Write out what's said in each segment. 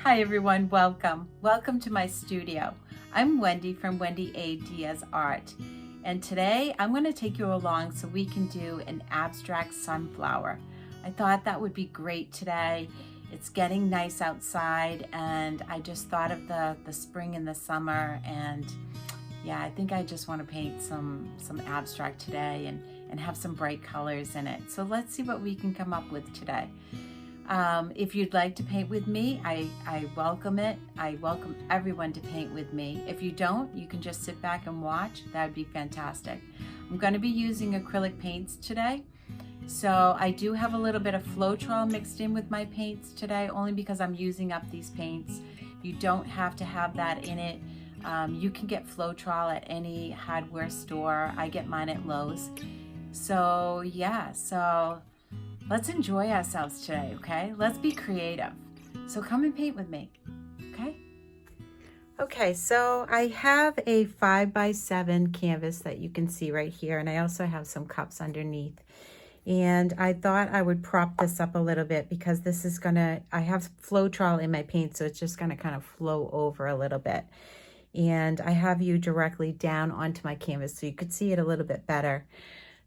Hi everyone, welcome. Welcome to my studio. I'm Wendy from wendyadiazart, and today I'm going to take you along so we can do an abstract sunflower. I thought that would be great today. It's getting nice outside and I just thought of the spring and the summer, and yeah, I think I just want to paint some abstract today and have some bright colors in it. So let's see what we can come up with today. If you'd like to paint with me, I welcome it. I welcome everyone to paint with me. If you don't, you can just sit back and watch. That would be fantastic. I'm going to be using acrylic paints today. So I do have a little bit of Floetrol mixed in with my paints today, only because I'm using up these paints. You don't have to have that in it. You can get Floetrol at any hardware store. I get mine at Lowe's. So yeah, let's enjoy ourselves today, okay? Let's be creative. So come and paint with me, okay? Okay, so I have a 5x7 canvas that you can see right here, and I also have some cups underneath. And I thought I would prop this up a little bit because this is I have Floetrol in my paint, so it's just gonna kind of flow over a little bit. And I have you directly down onto my canvas so you could see it a little bit better.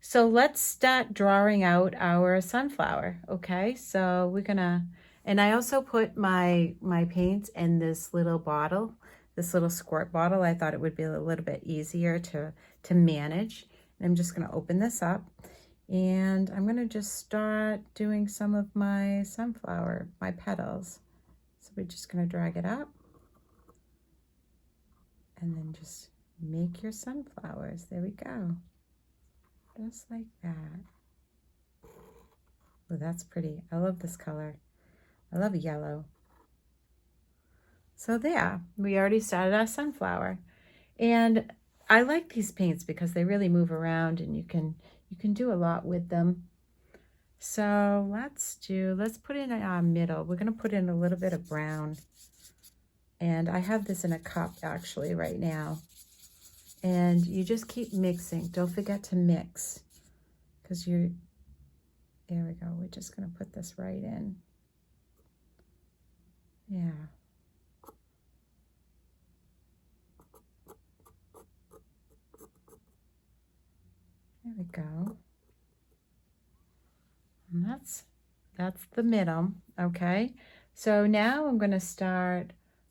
So let's start drawing out our sunflower, okay? So we're gonna, and I also put my paints in this little bottle, this little squirt bottle. I thought it would be a little bit easier to manage. And I'm just gonna open this up and I'm gonna just start doing some of my sunflower, my petals. So we're just gonna drag it up and then just make your sunflowers. There we go. Just like that. Oh, that's pretty. I love this color. I love yellow. So there, we already started our sunflower. And I like these paints because they really move around and you can do a lot with them. So let's put in our middle. We're gonna put in a little bit of brown. And I have this in a cup actually right now. And you just keep mixing. Don't forget to mix, because there we go. We're just going to put this right in. Yeah. There we go. And that's the middle, okay? So now I'm going to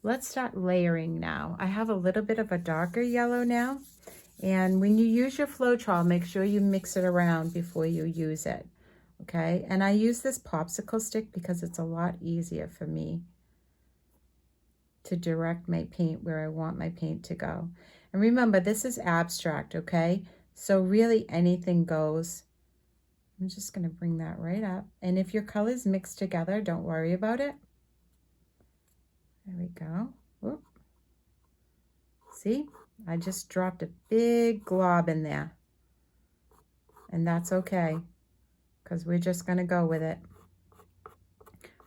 let's start layering now. I have a little bit of a darker yellow now. And when you use your Floetrol, make sure you mix it around before you use it, okay? And I use this popsicle stick because it's a lot easier for me to direct my paint where I want my paint to go. And remember, this is abstract, okay? So really anything goes. I'm just gonna bring that right up. And if your colors mix together, don't worry about it. There we go. Whoop. See, I just dropped a big glob in there. And that's okay, because we're just gonna go with it.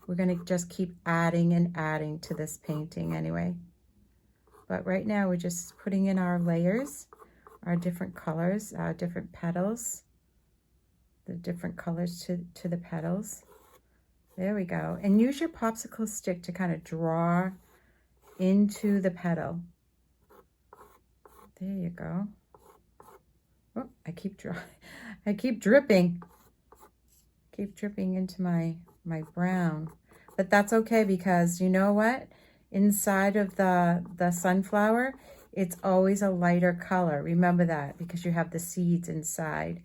We're gonna just keep adding and adding to this painting anyway. But right now we're just putting in our layers, our different colors, our different petals, the different colors to the petals. There we go. And use your popsicle stick to kind of draw into the petal. There you go. Oh, I keep dripping. Keep dripping into my brown. But that's okay, because you know what? Inside of the sunflower, it's always a lighter color. Remember that, because you have the seeds inside.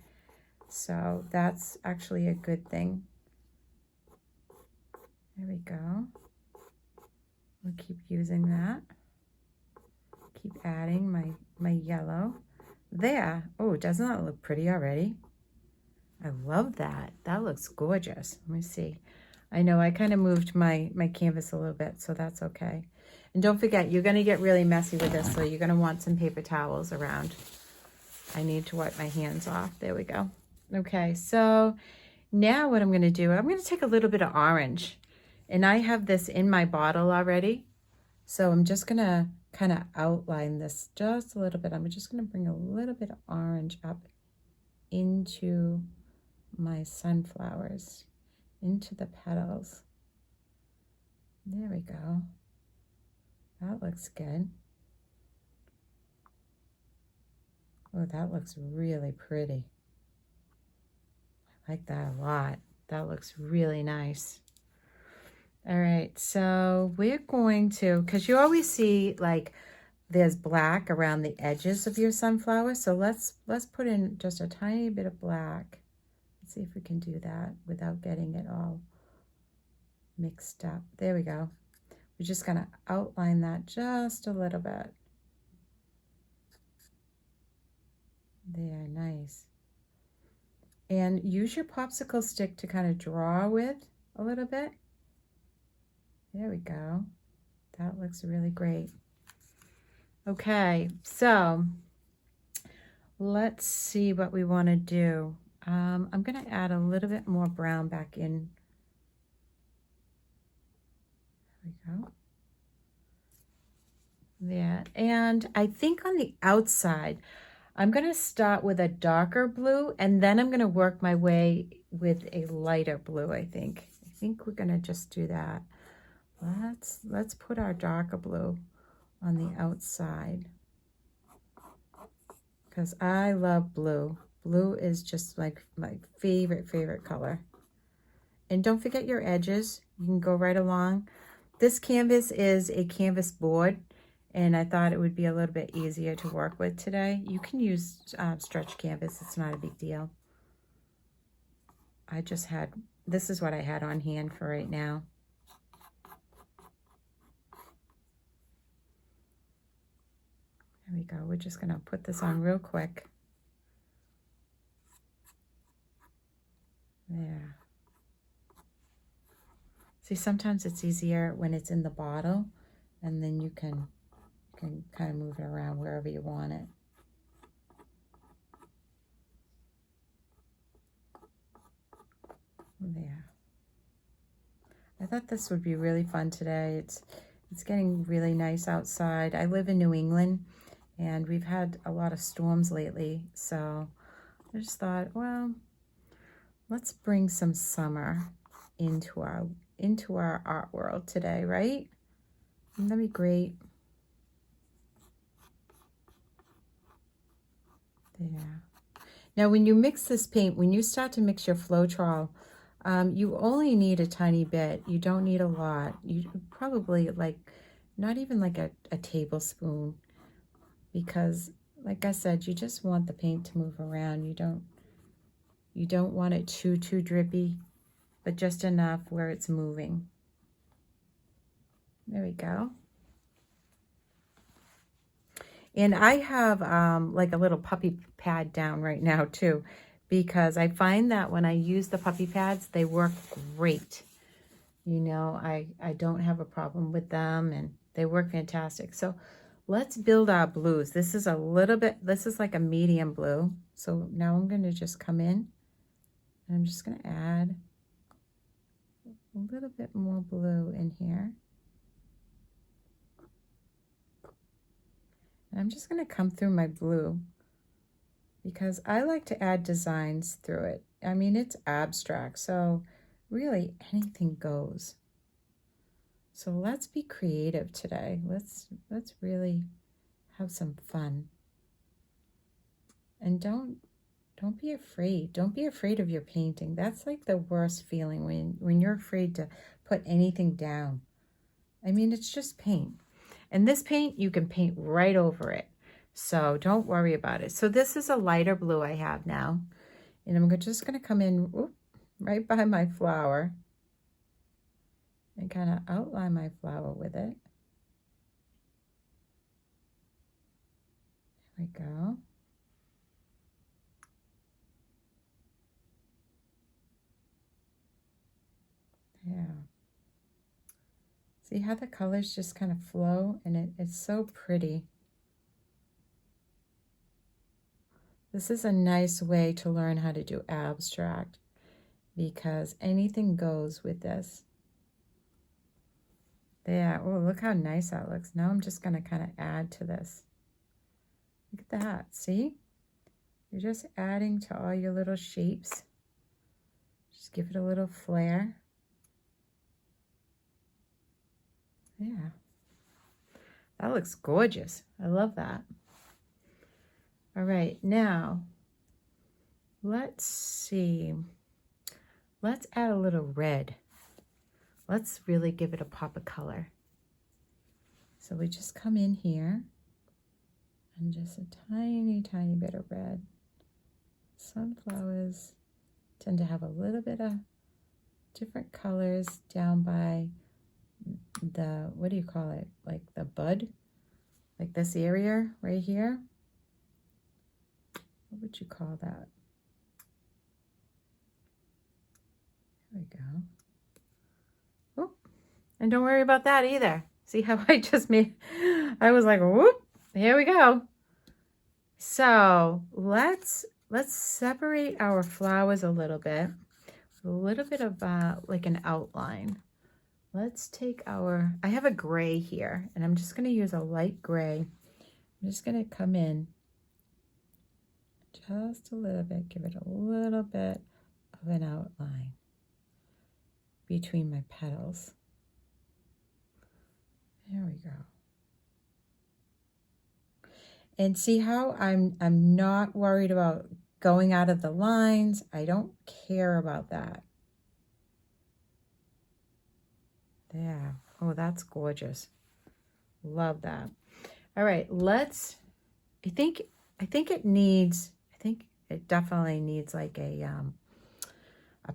So that's actually a good thing. There we go. We'll keep using that. Keep adding my yellow. There. Oh, doesn't that look pretty already? I love that. That looks gorgeous. Let me see. I know I kind of moved my canvas a little bit, so that's okay. And don't forget, you're going to get really messy with this, so you're going to want some paper towels around. I need to wipe my hands off. There we go. Okay, so now what I'm going to do, I'm going to take a little bit of orange. And I have this in my bottle already. So I'm just going to kind of outline this just a little bit. I'm just going to bring a little bit of orange up into my sunflowers, into the petals. There we go. That looks good. Oh, that looks really pretty. I like that a lot. That looks really nice. All right, so we're going to, because you always see like there's black around the edges of your sunflower. So let's put in just a tiny bit of black. Let's see if we can do that without getting it all mixed up. There we go. We're just gonna outline that just a little bit. There, nice. And use your popsicle stick to kind of draw with a little bit. There we go. That looks really great. Okay, so let's see what we want to do. I'm going to add a little bit more brown back in. There we go. There. And I think on the outside, I'm going to start with a darker blue, and then I'm going to work my way with a lighter blue, I think. I think we're going to just do that. Let's put our darker blue on the outside, because I love blue. Blue is just like my favorite color. And don't forget your edges. You can go right along. This canvas is a canvas board, and I thought it would be a little bit easier to work with today. You can use stretch canvas. It's not a big deal. This is what I had on hand for right now. There we go. We're just going to put this on real quick. There. See, sometimes it's easier when it's in the bottle, and then you can kind of move it around wherever you want it. There. I thought this would be really fun today. It's getting really nice outside. I live in New England, and we've had a lot of storms lately, so I just thought, well, let's bring some summer into our art world today, right? Wouldn't that be great? There. Now, when you mix this paint, when you start to mix your Floetrol, you only need a tiny bit. You don't need a lot. You probably not even like a tablespoon, because like I said, you just want the paint to move around. You don't want it too drippy, but just enough where it's moving. There we go. And I have like a little puppy pad down right now too, because I find that when I use the puppy pads, they work great. You know, I don't have a problem with them, and they work fantastic. So let's build our blues. This is like a medium blue. So now I'm going to just come in, and I'm just going to add a little bit more blue in here. And I'm just going to come through my blue, because I like to add designs through it. I mean, it's abstract, so really anything goes. So let's be creative today. Let's really have some fun. And don't be afraid. Don't be afraid of your painting. That's like the worst feeling, when you're afraid to put anything down. I mean, it's just paint. And this paint, you can paint right over it. So don't worry about it. So this is a lighter blue I have now. And I'm just going to come in right by my flower and kind of outline my flower with it. There we go. Yeah. See how the colors just kind of flow, and it's so pretty. This is a nice way to learn how to do abstract, because anything goes with this. There. Oh, look how nice that looks. Now I'm just going to kind of add to this. Look at that. See? You're just adding to all your little shapes. Just give it a little flair. Yeah. That looks gorgeous. I love that. All right, now let's see. Let's add a little red. Let's really give it a pop of color. So we just come in here and just a tiny, tiny bit of red. Sunflowers tend to have a little bit of different colors down by the, what do you call it? Like the bud? Like this area right here? What would you call that? There we go. Oh, and don't worry about that either. See how I just made, I was like, whoop, here we go. So let's separate our flowers a little bit of like an outline. Let's take our, I have a gray here, and I'm just going to use a light gray. I'm just going to come in just a little bit, give it a little bit of an outline between my petals. There we go. And see how I'm not worried about going out of the lines. I don't care about that. There. Oh, that's gorgeous. Love that. All right, I think it definitely needs like a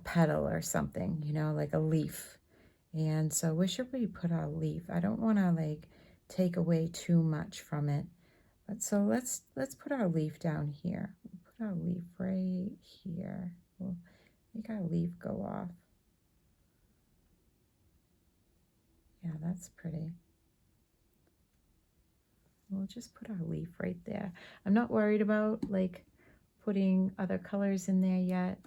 petal or something, you know, like a leaf. And so where should we put our leaf? I don't want to like take away too much from it. But so let's put our leaf down here. We'll put our leaf right here. We'll make our leaf go off. Yeah, that's pretty. We'll just put our leaf right there. I'm not worried about like putting other colors in there yet.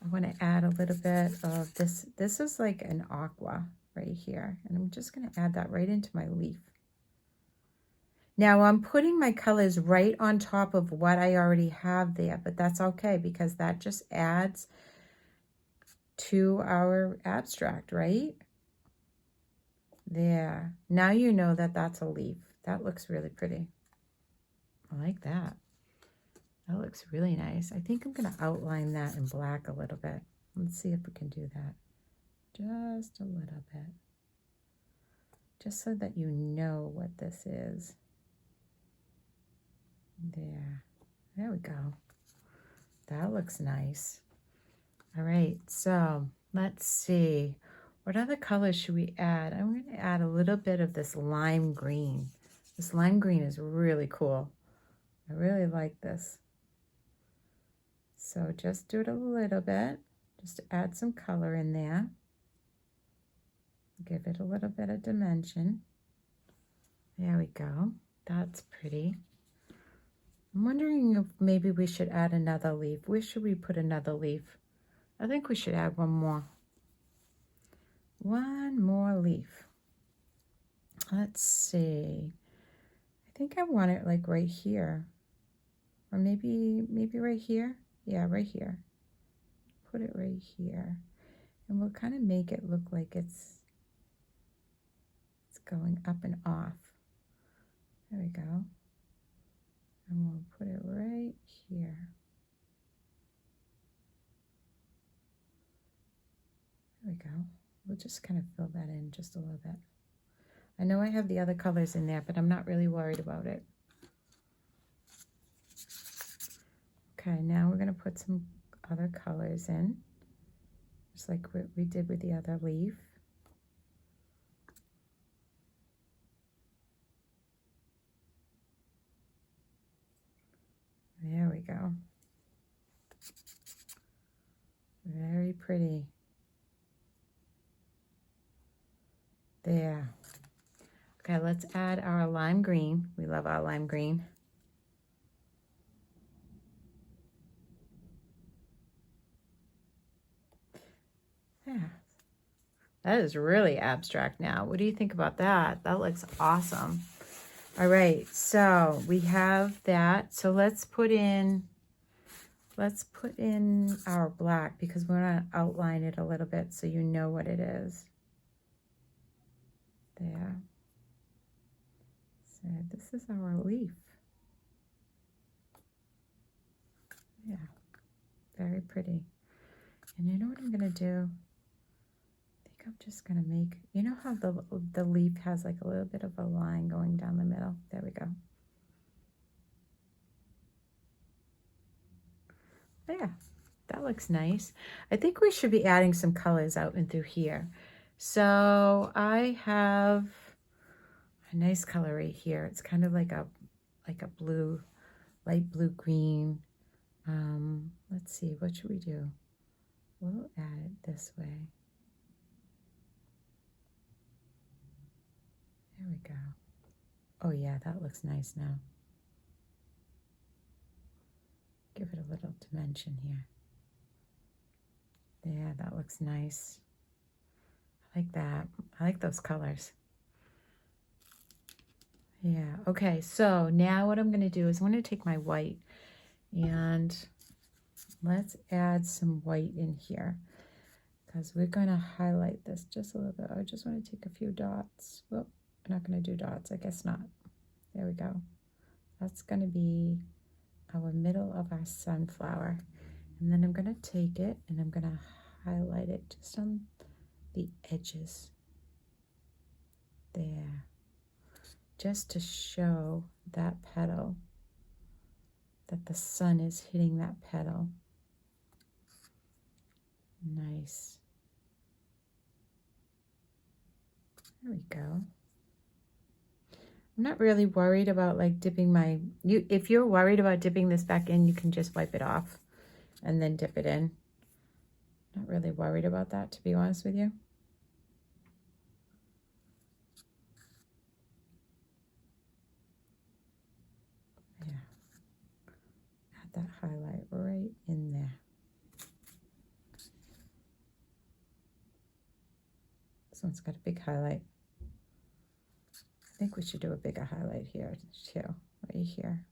I want to add a little bit of this. This is like an aqua right here. And I'm just going to add that right into my leaf. Now I'm putting my colors right on top of what I already have there, but that's okay because that just adds to our abstract, right? There. Now you know that that's a leaf. That looks really pretty. I like that. That looks really nice. I think I'm going to outline that in black a little bit. Let's see if we can do that. Just a little bit. Just so that you know what this is. There we go. That looks nice. All right, so let's see. What other colors should we add? I'm going to add a little bit of this lime green. This lime green is really cool. I really like this. So just do it a little bit, just to add some color in there. Give it a little bit of dimension. There we go. That's pretty. I'm wondering if maybe we should add another leaf. Where should we put another leaf? I think we should add one more. One more leaf. Let's see. I think I want it like right here. Or maybe right here. Yeah, right here. Put it right here. And we'll kind of make it look like it's going up and off. There we go. And we'll put it right here. There we go. We'll just kind of fill that in just a little bit. I know I have the other colors in there, but I'm not really worried about it. Okay, now we're going to put some other colors in, just like what we did with the other leaf. There we go. Very pretty. There. Okay, let's add our lime green. We love our lime green. Yeah. That is really abstract now. What do you think about that? That looks awesome. All right, so we have that. So let's put in our black because we're going to outline it a little bit so you know what it is. There. So this is our leaf. Yeah, very pretty. And you know what I'm gonna do? I think I'm just gonna make, you know how the leaf has like a little bit of a line going down the middle? There we go. Yeah, that looks nice. I think we should be adding some colors out and through here. So I have a nice color right here. It's kind of like a blue, light blue green. Let's see, what should we do? We'll add it this way. There we go. Oh yeah, that looks nice now. Give it a little dimension here. Yeah, that looks nice. I like that. I like those colors. Yeah, okay, so now what I'm gonna do is I'm gonna take my white and let's add some white in here because we're gonna highlight this just a little bit. I just wanna take a few dots. Well, I'm not gonna do dots, I guess not. There we go. That's gonna be our middle of our sunflower. And then I'm gonna take it and I'm gonna highlight it just on the edges. There. Just to show that petal, that the sun is hitting that petal. Nice. There we go. I'm not really worried about like dipping my, if you're worried about dipping this back in, you can just wipe it off and then dip it in. Not really worried about that, to be honest with you. Yeah. Add that highlight right in there. This one's got a big highlight. I think we should do a bigger highlight here too, right here.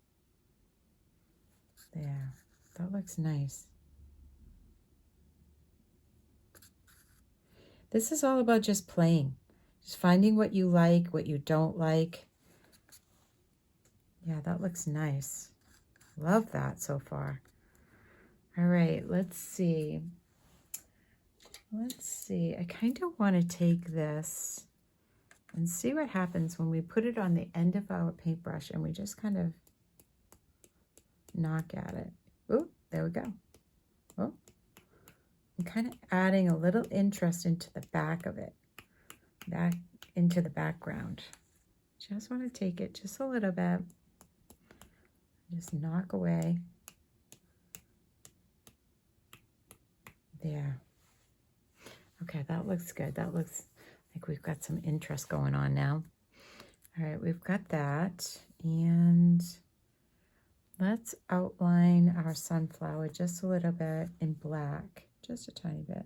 There, that looks nice. This is all about just playing, just finding what you like, what you don't like. Yeah, that looks nice. Love that so far. All right, let's see. Let's see, I kind of want to take this and see what happens when we put it on the end of our paintbrush and we just kind of knock at it. Oh, there we go. Oh, I'm kind of adding a little interest into the back of it, back into the background. Just want to take it just a little bit, just knock away. There. Okay, that looks good. That looks like we've got some interest going on now. All right, we've got that. And let's outline our sunflower just a little bit in black, just a tiny bit.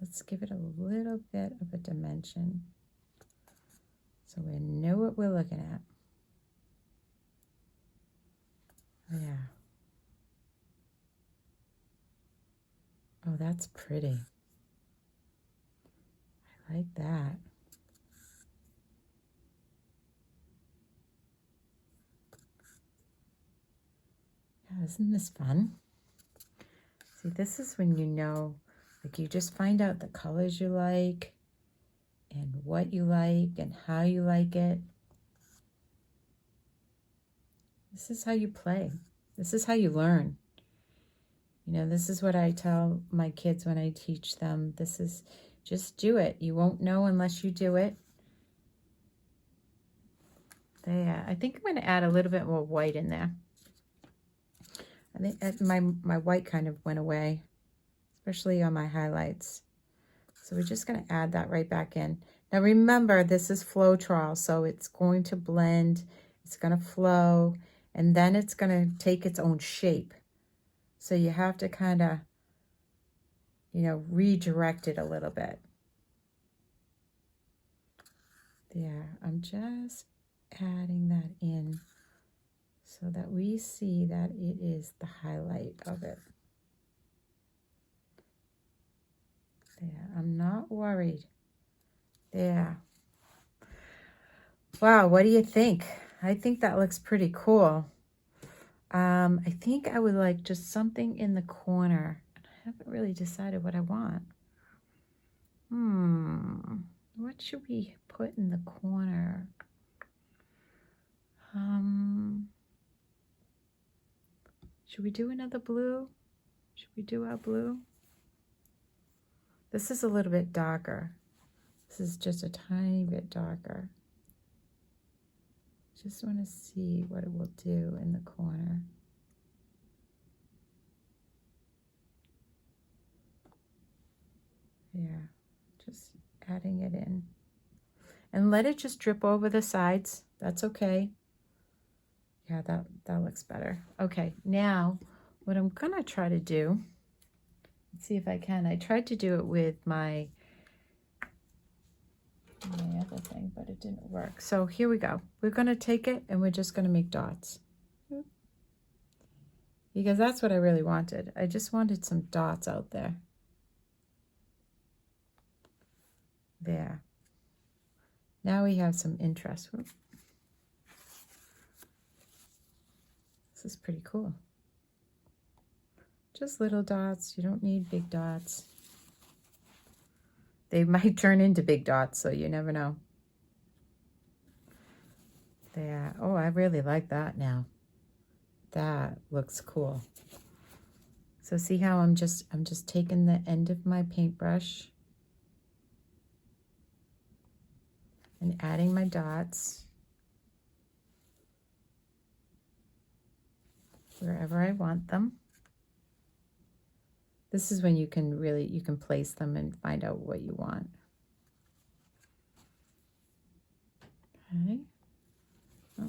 Let's give it a little bit of a dimension so we know what we're looking at. Yeah. Oh, that's pretty. I like that. Yeah, isn't this fun? See, this is when you know, like you just find out the colors you like and what you like and how you like it. This is how you play. This is how you learn. You know, this is what I tell my kids when I teach them. This is, just do it. You won't know unless you do it. There. I think I'm going to add a little bit more white in there. I think my white kind of went away, especially on my highlights. So we're just going to add that right back in. Now remember, this is Floetrol, so it's going to blend, it's going to flow, and then it's going to take its own shape. So you have to kind of, you know, redirect it a little bit. There, I'm just adding that in so that we see that it is the highlight of it. There, I'm not worried. There. Wow, what do you think? I think that looks pretty cool. I think I would like just something in the corner. I haven't really decided what I want. What should we put in the corner? Should we do another blue? Should we do our blue? This is a little bit darker. This is just a tiny bit darker. Just want to see what it will do in the corner. Yeah, just adding it in. And let it just drip over the sides. That's okay. Yeah, that looks better. Okay, now what I'm gonna try to do, let's see if I can. I tried to do it with my other thing, but it didn't work. So here we go. We're gonna take it and we're just gonna make dots. Because that's what I really wanted. I just wanted some dots out there. There. Now we have some interest. This is pretty cool. Just little dots. You don't need big dots. They might turn into big dots, so you never know. There. Oh, I really like that now. That looks cool. So see how I'm just taking the end of my paintbrush and adding my dots wherever I want them. This is when you can place them and find out what you want. Okay. Oh.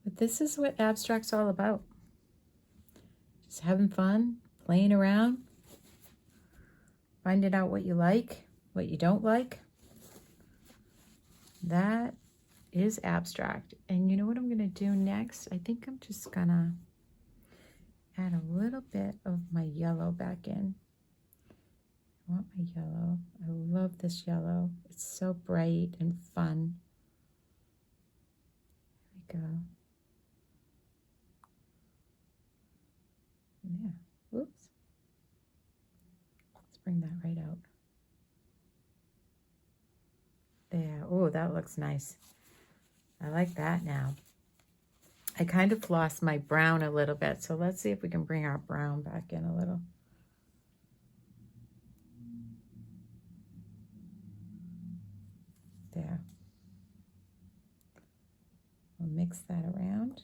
But this is what abstract's all about. Just having fun, playing around, finding out what you like, what you don't like. That is abstract. And you know what I'm gonna do next? I think I'm just gonna add a little bit of my yellow back in. I want my yellow. I love this yellow. It's so bright and fun. There we go. Yeah. Whoops. Let's bring that right out. There. Oh, that looks nice. I like that now. I kind of lost my brown a little bit, so let's see if we can bring our brown back in a little. There. We'll mix that around.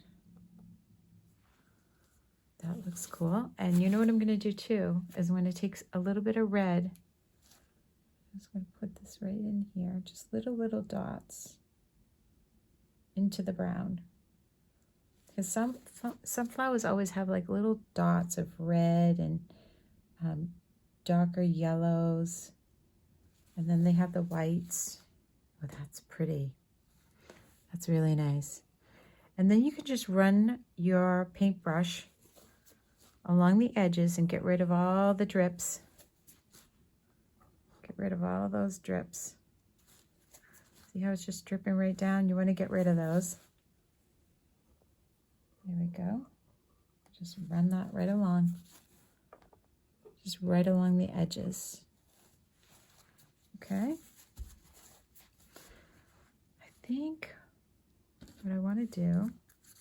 That looks cool. And you know what I'm going to do too, is when it takes a little bit of red, I'm just going to put this right in here, just little dots into the brown. Because some flowers always have like little dots of red and darker yellows, and then they have the whites. Oh, that's pretty. That's really nice. And then you can just run your paintbrush along the edges and get rid of all the drips. Get rid of all those drips. See how it's just dripping right down? You want to get rid of those. There we go. Just run that right along. Just right along the edges. Okay. I think what I want to do is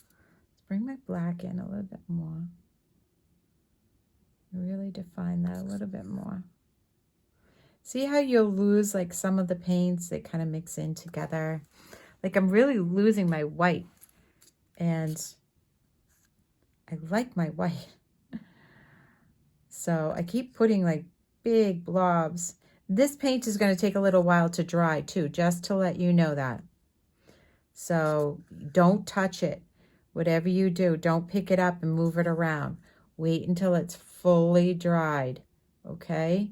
bring my black in a little bit more. Really define that a little bit more. See how you'll lose like some of the paints, they kind of mix in together. Like I'm really losing my white, and I like my white. So I keep putting like big blobs. This paint is going to take a little while to dry too, just to let you know that. So don't touch it. Whatever you do, don't pick it up and move it around. Wait until it's fully dried, okay?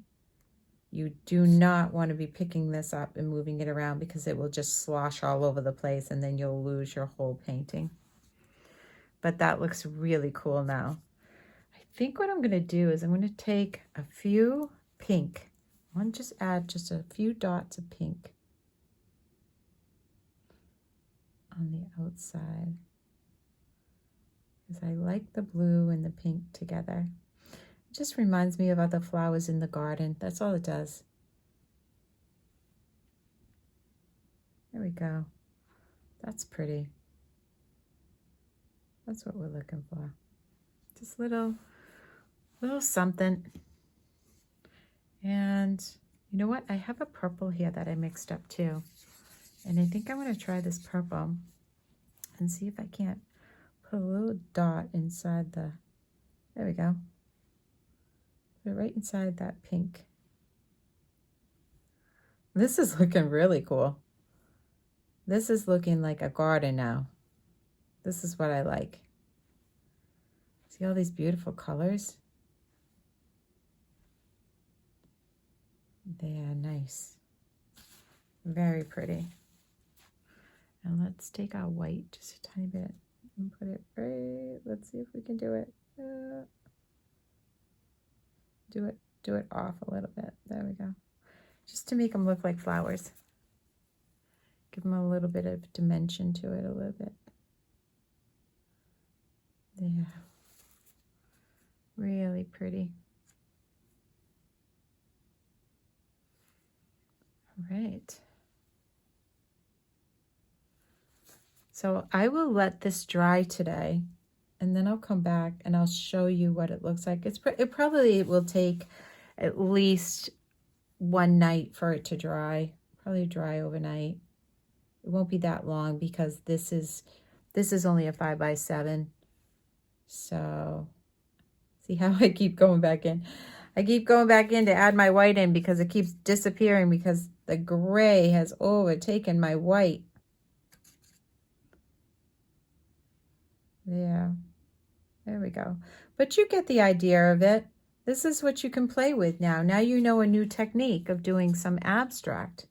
You do not want to be picking this up and moving it around, because it will just slosh all over the place and then you'll lose your whole painting. But that looks really cool now. I think what I'm going to do is I'm going to take a few pink I want to just add just a few dots of pink on the outside, because I like the blue and the pink together. It just reminds me of other flowers in the garden. That's all it does. There we go. That's pretty. That's what we're looking for. Just little something. And you know what? I have a purple here that I mixed up too. And I think I'm going to try this purple and see if I can't put a little dot inside the, there we go. Put it right inside that pink. This is looking really cool. This is looking like a garden now. This is what I like. See all these beautiful colors? They are nice. Very pretty. And let's take our white just a tiny bit and put it right, let's see if we can do it. Do it off a little bit. There we go. Just to make them look like flowers. Give them a little bit of dimension to it, a little bit. Yeah. Really pretty. All right. So I will let this dry today, and then I'll come back and I'll show you what it looks like. It probably will take at least one night for it to dry. Probably dry overnight. It won't be that long because this is only a 5x7. So see how I keep going back in. I keep going back in to add my white in because it keeps disappearing because the gray has overtaken my white. Yeah, there we go. But you get the idea of it. This is what you can play with now. Now you know a new technique of doing some abstract.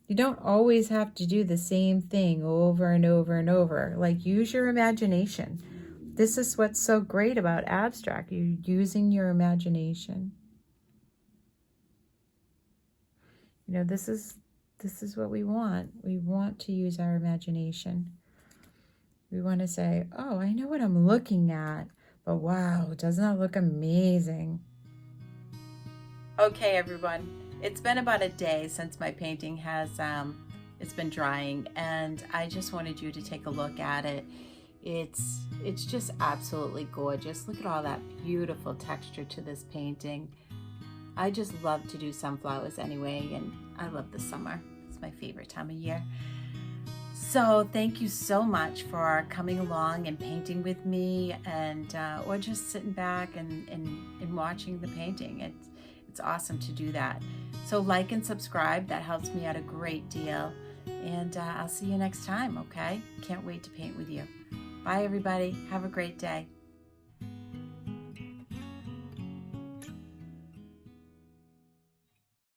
You don't always have to do the same thing over and over and over. Like, use your imagination. This is what's so great about abstract. You're using your imagination. You know, this is what we want. We want to use our imagination. We want to say, oh, I know what I'm looking at, but wow, doesn't that look amazing? Okay, everyone. It's been about a day since my painting has, it's been drying, and I just wanted you to take a look at it. It's just absolutely gorgeous. Look at all that beautiful texture to this painting. I just love to do sunflowers anyway, and I love the summer. It's my favorite time of year. So thank you so much for coming along and painting with me, and or just sitting back and watching the painting. It's awesome to do that. So like and subscribe. That helps me out a great deal. And I'll see you next time, okay? Can't wait to paint with you. Bye, everybody. Have a great day.